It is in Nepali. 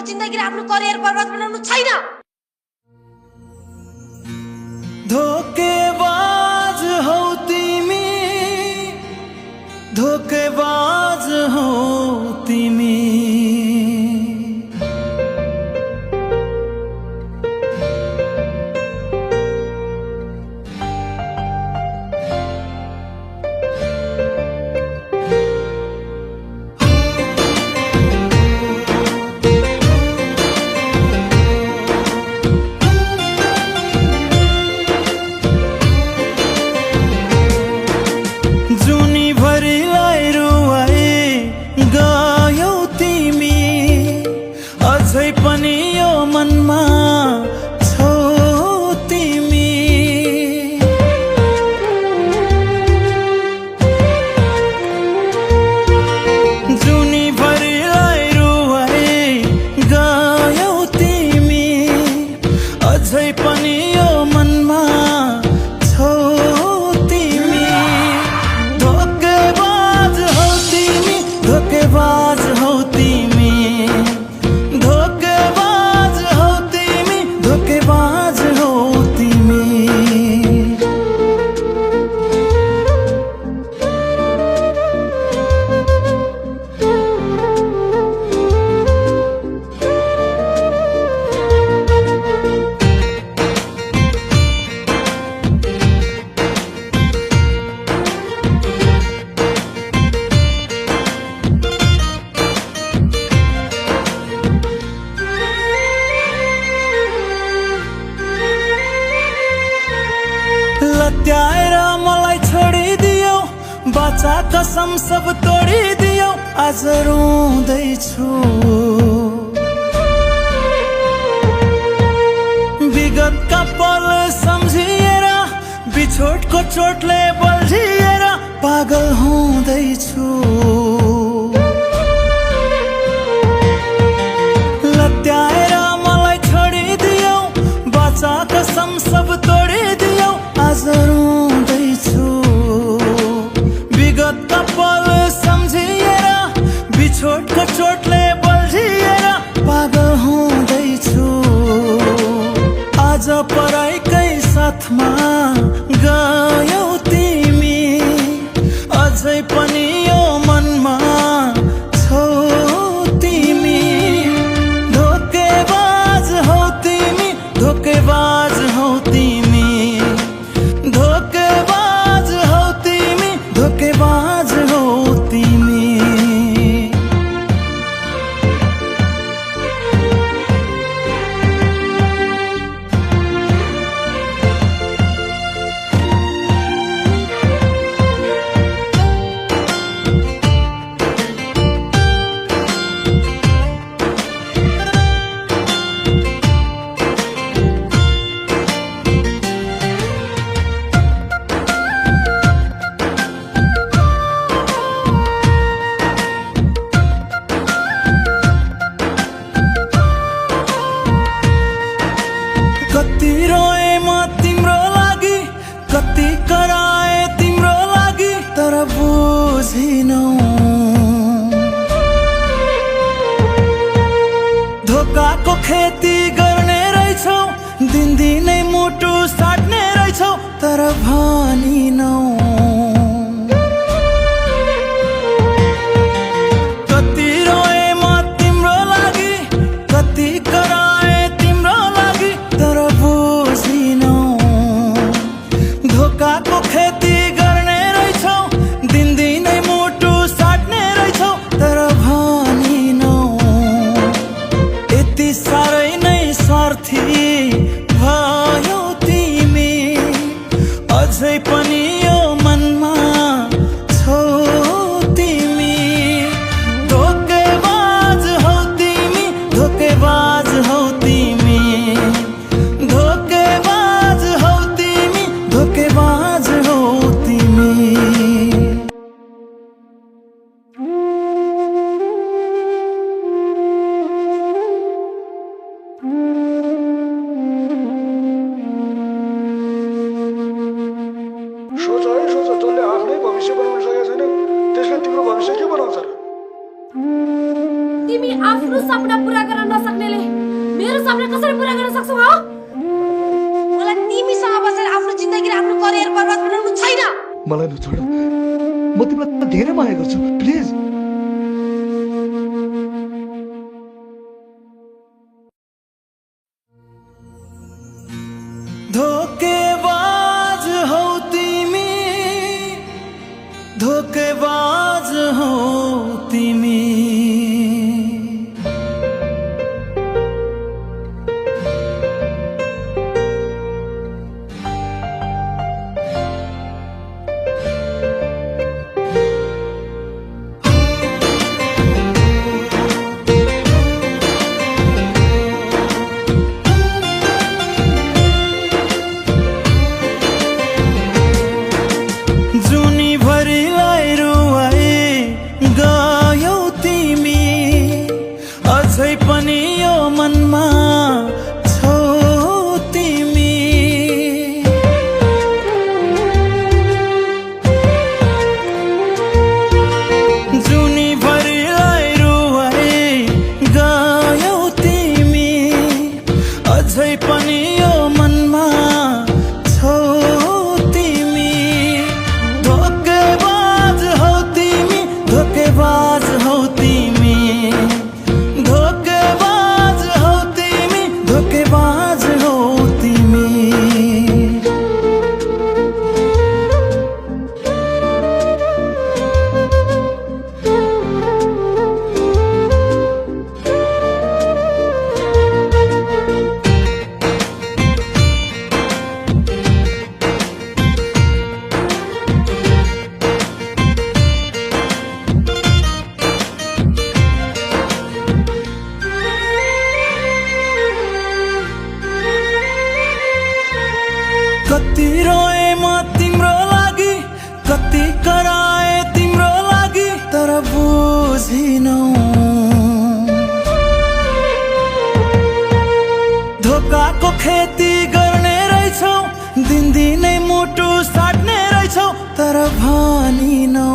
जिन्दगी र आफ्नो करियर बर्बाद बनाउनु छैन। धोकेबाज हौ तिमी, धोकेबाज हौ तिमी। अझै पनि यो मनमा छौ तिमी। जुनीभरिलाई रुवाई गयौ तिमी, अझै पनि यो मनमा छौ तिमी। धोकेबाज हौ तिमी, धोकेबाज हौ तिमी। लत्याएर मलाई छोडिदियो, बाचा कसम सब तोडिदियो, आज रुँदैछु। विगतका पल सम्झिएर, बिछोडको चोटले बल्झिएर पागल हुँदैछु। लत्याएर मलाई छोडिदियो, बाचा कसम सब तोडिदियो, आज रुँदैछु। विगतका पल सम्झिएर, बिछोडको चोटले बल्झिएर पागल हुँदैछु। आज पराइकै साथमा गयौ तिमी, अझै पनि यो मनमा छौ तिमी। धोकेबाज हौ तिमी, धोकेबाज हौ तिमी। धोकेबाज हौ तिमी, धोकेबाज हौ तिमी। कति रोए म तिम्रो लागि, कति कराए तिम्रो लागि, तर बुझिनौ। धोकाको खेती गर्ने रहेछौ, दिनदिनै मुटु साट्ने रहेछौ, तर भनिनौ। कति रोए म तिम्रो लागि, कति कराए तिम्रो लागि, तर बुझिनौ। धोकाको खेती गर्ने रहेछौ, दिनदिनै मुटु साट्ने रहेछौ, तर भनिनौ। यति साह्रै नै स्वार्थी भयो तिमी, अझै पनि यो मनमा छौ तिमी। धोकेबाज हौ तिमी, धोकेबाज हौ तिमी। धोकेबाज हौ तिमी, धोकेबाज हौ तिमी। सोच है सोच, जसले आफ्नै भविष्य बनाउन सकेको छैन त्यसले तिम्रो भविष्य के बनाउँछ र? तिमी तिमी आफ्नो सपना पूरा गर्न नसक्नेले मेरो सपना कसरी पूरा गर्न सक्छौ हो? मलाई तिमीसँग बसेर आफ्नो जिन्दगी र आफ्नो करियर बर्बाद बनाउनु छैन। मलाई नछोड, म तिमीलाई धेरै माया गर्छु, प्लिज। धोखेबाज हो तिमी, धोखेबाज हो तिमी। अझै पनि यो मनमा छौ तिमी। जुनीभरिलाई रुवाई गयौ तिमी, अझै पनि यो मनमा छौ तिमी। धोकेबाज हौ तिमी, धोकेबाज हौ तिमी। धोकेबाज हौ तिमी, धोकेबाज हौ तिमी। कति रोए म तिम्रो लागि, कति कराए तिम्रो लागि, तर बुझिनौ। धोकाको खेती गर्ने रहेछौ, दिनदिनै मुटु साट्ने रहेछौ, तर भनिनौ।